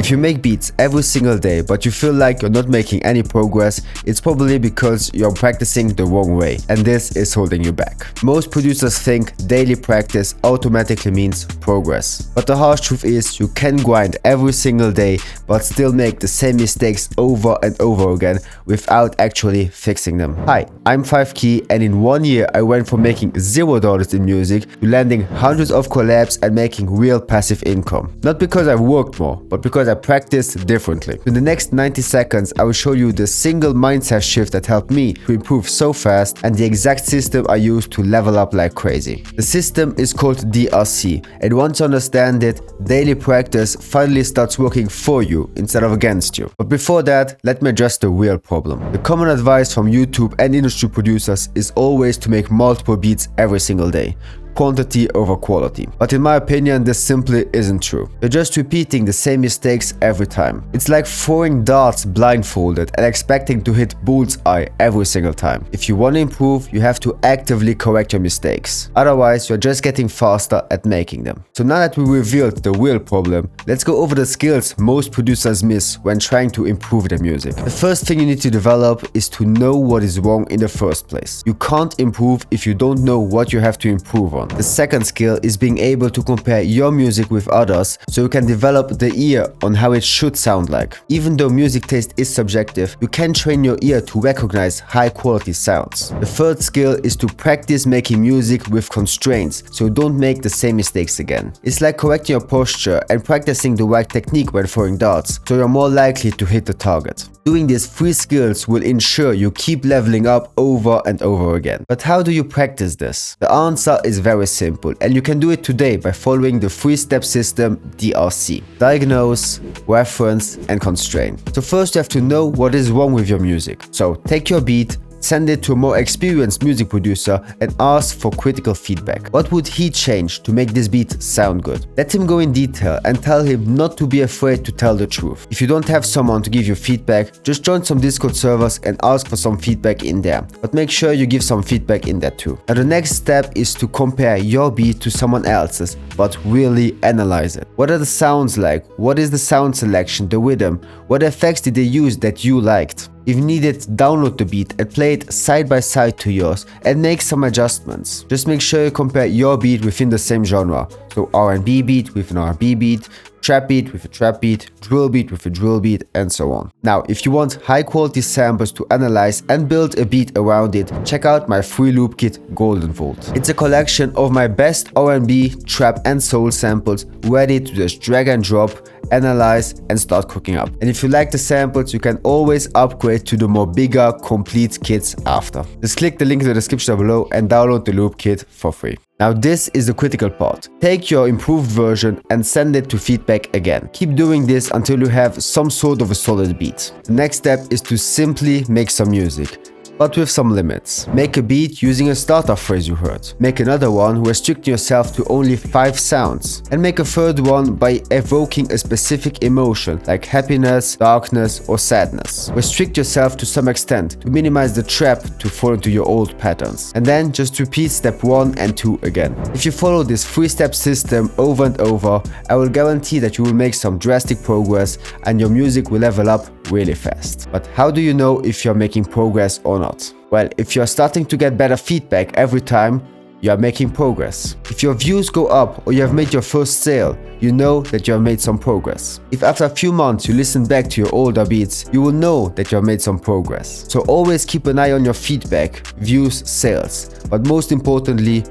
If you make beats every single day but you feel like you're not making any progress, it's probably because you're practicing the wrong way, and this is holding you back. Most producers think daily practice automatically means progress. But the harsh truth is you can grind every single day but still make the same mistakes over and over again without actually fixing them. Hi, I'm 5Key, and in 1 year I went from making $0 in music to landing hundreds of collabs and making real passive income. Not because I worked more, but because I practiced differently. In the next 90 seconds I will show you the single mindset shift that helped me to improve so fast and the exact system I use to level up like crazy. The system is called DRC, and once you understand it, daily practice finally starts working for you instead of against you. But before that, let me address the real problem. The common advice from YouTube and industry producers is always to make multiple beats every single day. Quantity over quality. But in my opinion, this simply isn't true. You're just repeating the same mistakes every time. It's like throwing darts blindfolded and expecting to hit bullseye every single time. If you want to improve, you have to actively correct your mistakes. Otherwise, you're just getting faster at making them. So now that we revealed the real problem, let's go over the skills most producers miss when trying to improve their music. The first thing you need to develop is to know what is wrong in the first place. You can't improve if you don't know what you have to improve on. The second skill is being able to compare your music with others so you can develop the ear on how it should sound like. Even though music taste is subjective, you can train your ear to recognize high quality sounds. The third skill is to practice making music with constraints so you don't make the same mistakes again. It's like correcting your posture and practicing the right technique when throwing darts so you're more likely to hit the target. Doing these 3 skills will ensure you keep leveling up over and over again. But how do you practice this? The answer is very simple, and you can do it today by following the 3-step system DRC. Diagnose, reference, and constrain. So first you have to know what is wrong with your music. So take your beat, send it to a more experienced music producer and ask for critical feedback. What would he change to make this beat sound good? Let him go in detail and tell him not to be afraid to tell the truth. If you don't have someone to give you feedback, just join some Discord servers and ask for some feedback in there. But make sure you give some feedback in there too. Now the next step is to compare your beat to someone else's, but really analyze it. What are the sounds like? What is the sound selection, the rhythm? What effects did they use that you liked? If needed, download the beat and play it side by side to yours and make some adjustments. Just make sure you compare your beat within the same genre. So R&B beat with an R&B beat, trap beat with a trap beat, drill beat with a drill beat, and so on. Now, if you want high quality samples to analyze and build a beat around it, check out my free loop kit Golden Vault. It's a collection of my best R&B, trap and soul samples ready to just drag and drop, analyze and start cooking up. And if you like the samples, you can always upgrade to the more bigger, complete kits after. Just click the link in the description below and download the loop kit for free. Now this is the critical part. Take your improved version and send it to feedback again. Keep doing this until you have some sort of a solid beat. The next step is to simply make some music, but with some limits. Make a beat using a starter phrase you heard. Make another one restricting yourself to only 5 sounds. And make a third one by evoking a specific emotion like happiness, darkness or sadness. Restrict yourself to some extent to minimize the trap to fall into your old patterns. And then just repeat step 1 and 2 again. If you follow this 3-step system over and over, I will guarantee that you will make some drastic progress and your music will level up really fast. But how do you know if you're making progress or not? Well, if you're starting to get better feedback every time, you are making progress. If your views go up or you have made your first sale, you know that you have made some progress. If after a few months you listen back to your older beats, you will know that you have made some progress. So always keep an eye on your feedback, views, sales, but most importantly,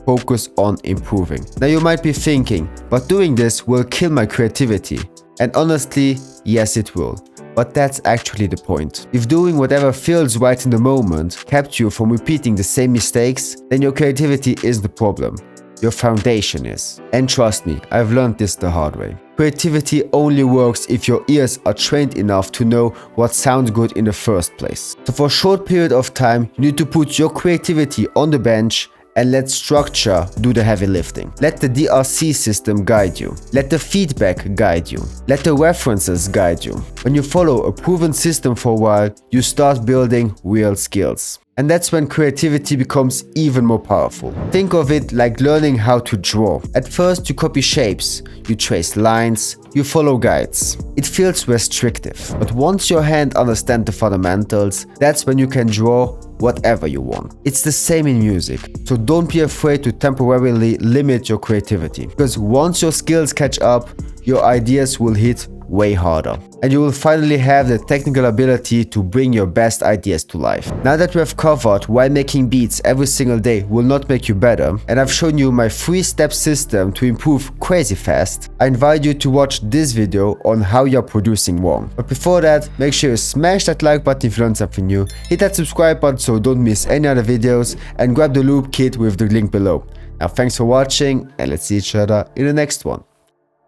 focus on improving. Now you might be thinking, but doing this will kill my creativity. And honestly, yes it will. But that's actually the point. If doing whatever feels right in the moment kept you from repeating the same mistakes, then your creativity is the problem. Your foundation is. And trust me, I've learned this the hard way. Creativity only works if your ears are trained enough to know what sounds good in the first place. So for a short period of time, you need to put your creativity on the bench and let structure do the heavy lifting. Let the DRC system guide you. Let the feedback guide you. Let the references guide you. When you follow a proven system for a while, you start building real skills. And that's when creativity becomes even more powerful. Think of it like learning how to draw. At first you copy shapes, you trace lines, you follow guides. It feels restrictive, but once your hand understands the fundamentals, that's when you can draw whatever you want. It's the same in music, so don't be afraid to temporarily limit your creativity, because once your skills catch up, your ideas will hit way harder, and you will finally have the technical ability to bring your best ideas to life. Now that we have covered why making beats every single day will not make you better, and I've shown you my 3-step system to improve crazy fast, I invite you to watch this video on how you're producing wrong. But before that, make sure you smash that like button if you learned something new, hit that subscribe button so don't miss any other videos, and grab the loop kit with the link below. Now thanks for watching, and let's see each other in the next one.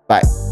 Bye.